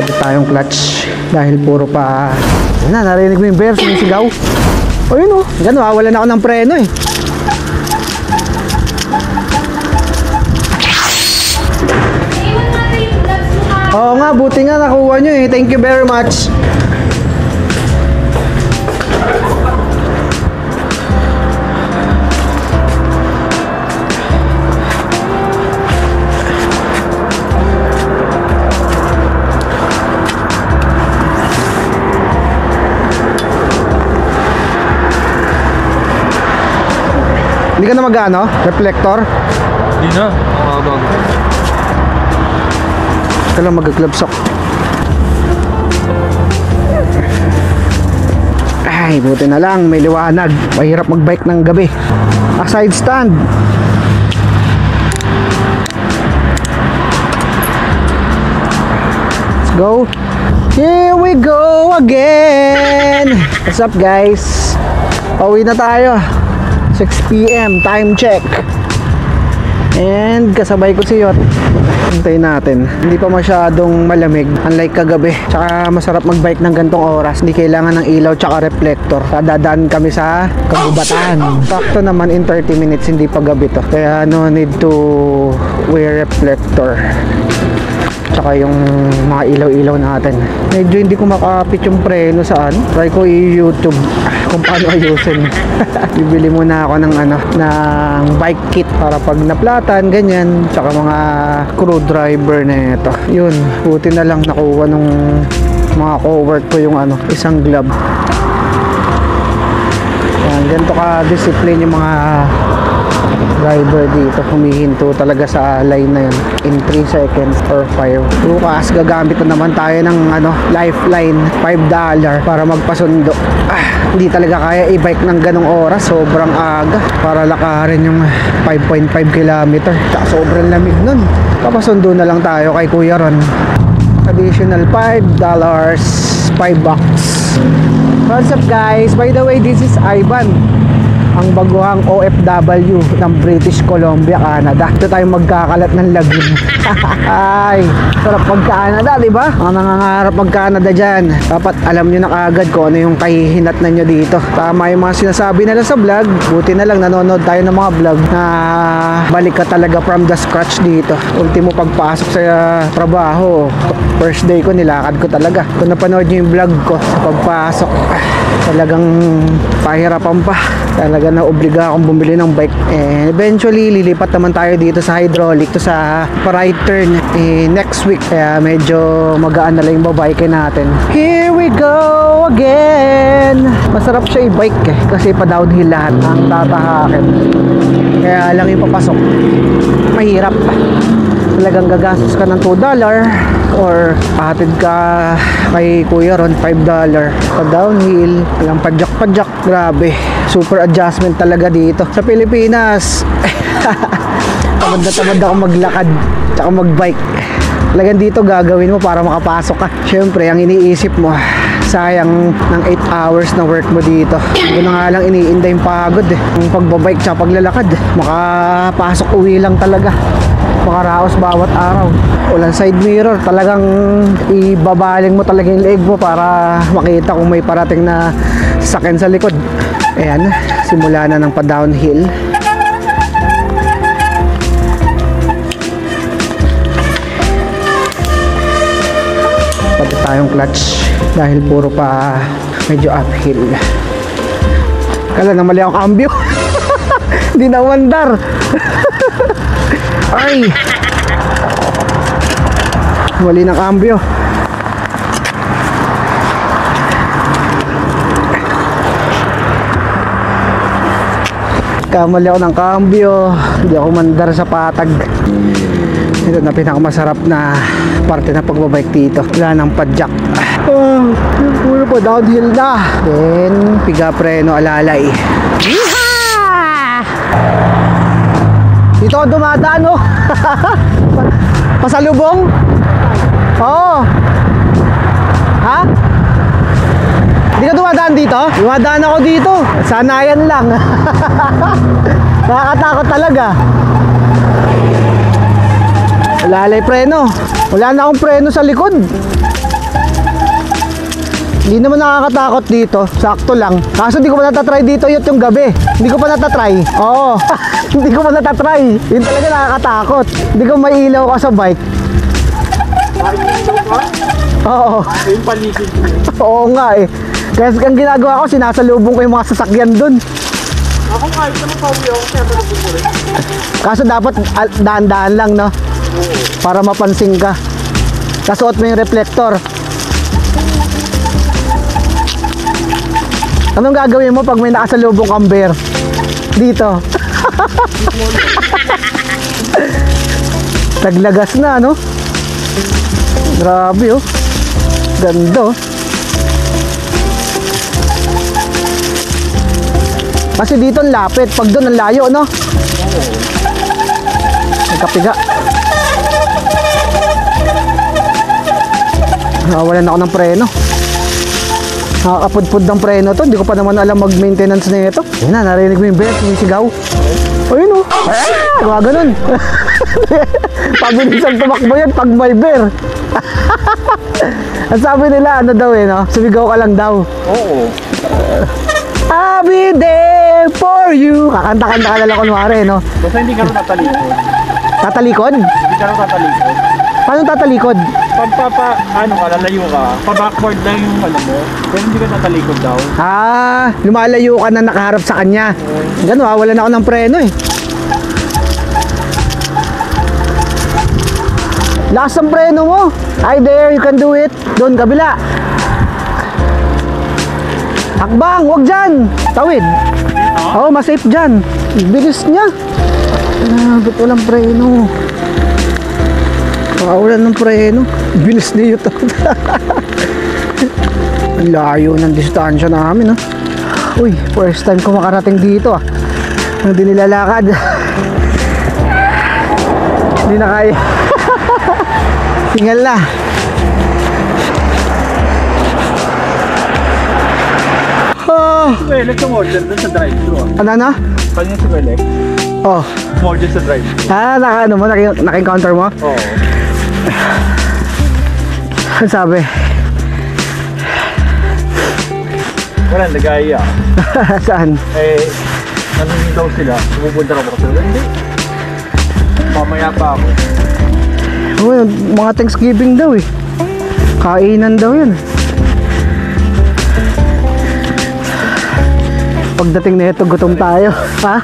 Palit tayong clutch dahil puro pa... Yan na, narinig mo yung bear, sumisigaw. O yun o, gano'n, wala na ako ng preno eh. Oo nga, buti nga nakuha nyo eh. Thank you very much. Hindi ka na mag-ano? Reflector? Hindi na. Bago. Ito lang mag-glove sock. Ay, buti na lang. May liwanag. Mahirap mag-bike ng gabi. Side stand. Let's go. Here we go again. What's up guys? Pauwi na tayo. 6 PM, time check. And kasabay ko si Yot. Hintayin natin. Hindi pa masyadong malamig, unlike kagabi. Tsaka masarap magbike ng gantong oras. Hindi kailangan ng ilaw tsaka reflector. Dadaan kami sa kagubatan. Sakto naman in 30 minutes, hindi pa gabi to. Kaya no need to wear reflector. Tsaka yung mga ilaw-ilaw natin. Medyo hindi ko makapit yung preno saan. Try ko i-YouTube kung paano ayusin. Bibili muna ako ng ng bike kit para pag naplatan, ganyan. Tsaka mga screwdriver na ito. Yun, buti na lang nakuha nung mga co-work ko yung isang glove. Yan, ganito ka-discipline yung mga driver dito, humihinto talaga sa line na yun in 3 seconds or 5. Bukas gagamit na naman tayo ng lifeline, $5 para magpasundo. Hindi talaga kaya i-bike ng ganong oras, sobrang aga para lakarin yung 5.5 kilometer. Tsaka sobrang lamig nun. Papasundo na lang tayo kay Kuya Ron. Additional $5, $5. What's up guys? By the way, this is Ivan, ang baguhang OFW ng British Columbia, Canada. Ito tayo magkakalat ng lagim. Ay, sarap pag-Canada, di ba? Ang nangangarap mag-Canada dyan, dapat alam nyo na kagad kung ano yung kahihinatnan nyo dito. Tama yung mga sinasabi nila sa vlog. Buti na lang nanonood tayo ng mga vlog na balik ka talaga from the scratch dito. Ultimo pagpasok sa trabaho, first day ko, nilakad ko talaga. Kung napanood nyo yung vlog ko sa pagpasok, talagang pahirapan pa. Talaga na obliga akong bumili ng bike. And eventually lilipat naman tayo dito sa hydraulic, to sa right turn next week. Kaya medyo magaan na lang yung babike natin. Here we go again. Masarap siya i-bike kasi pa downhill lahat ang tatahakin. Kaya lang yung papasok mahirap. Talagang gagastos ka ng $2 or pahatid ka kay Kuya Ron $5 sa downhill. Walang padyak-padyak. Grabe, super adjustment talaga dito sa Pilipinas. Tamad na tamad ako maglakad tsaka magbike. Talagang dito gagawin mo para makapasok ka. Syempre ang iniisip mo, sayang ng 8 hours na work mo dito. Doon na nga lang iniinda yung pagod yung pagbabike tsaka paglalakad. Makapasok uwi lang talaga, makaraos bawat araw. Walang side mirror, talagang ibabaling mo talaga yung leeg mo para makita kung may parating na sasakyan sa likod. Ayan, simula na ng pa-downhill. Pati tayong clutch dahil puro pa medyo uphill. Kala na mali akong cambio. Hindi na wandar. Ay, mali ng cambio. Kamali ako ng cambio. Hindi ako mandar sa patag. Ito na pinakamasarap na parte na pagbabike dito. Wala nang padjak. Puro pa downhill na. Then piga preno alalay. Yeehaw! Dito ako dumadaan, oh. Pasalubong? Oo. Ha? Hindi ka dumadaan dito? Dumadaan ako dito. Sanayan lang. Nakakatakot talaga. Lalay preno. Wala na akong preno sa likod. Hindi naman nakakatakot dito. Sakto lang. Kaso di ko pa natatry dito yung gabi. Hindi ko pa natatry. Oo. Hindi ko pa natatry. Yun talaga nakakatakot. Hindi ko may ilaw ka sa bike. Oo. Yung paligid mo. Oo nga eh. Kaya ang ginagawa ko, sinasalubong ko yung mga sasakyan dun. Ako kahit naman pauwi ako, kaya malabog ko rin. Kaso dapat daan-daan lang, no? Para mapansin ka. Kasuot mo yung reflector. Anong gagawin mo pag may nakasalubong kang bear? Dito. Naglagas na, no? Grabe, oh. Ganda, oh. Kasi dito ang lapit. Pag doon ang layo, no? Nagkapiga. Nawalan ako ng preno. Nakakapudpud ng preno to. Hindi ko pa naman alam mag-maintenance na ito. Yan na, narinig mo yung bear, sumisigaw. Ayun, oh. Mga ganun. Pabilis ang tumakbo yan pag may bear. Ang sabi nila, ano daw no? Sumigaw ka lang daw. Oo. I'll be there for you. Kakanta-kanta ka na lang kunwari, no? Basta hindi ka rin tatalikod. Tatalikod? Hindi ka rin tatalikod. Paano tatalikod? Ano ka, lalayo ka, pa-backward lang yung ano mo. Pero hindi ka tatalikod daw. Ah, lumalayo ka na nakaharap sa kanya. Ganun, wawalan ako ng preno eh. Lakas ng preno mo. Hi there, you can do it. Doon, kabila. Hakbang, wag dyan. Tawid. Oo, mas safe dyan. Bilis niya. Ba't walang preno? Wala ng preno. Bilis niyo to. Ang layo ng distansya namin, ha? Uy, first time ko makarating dito, ah. Hindi nilalakad. Hindi na kaya. Tinggal na. Well, ito order dun sa drive-thru. Ano na? Pag yung sa Welek, Oh. order sa drive-thru. Ano mo? Naki-encounter mo? Oo. Ano sabi? Wala, nag-aaya. Saan? Nandun daw sila. Pupunta na ako kasi. Hindi. Mamaya pa ako. Oh, mga Thanksgiving daw eh. Kainan daw yun. Pagdating na ito, gutom tayo. Ha?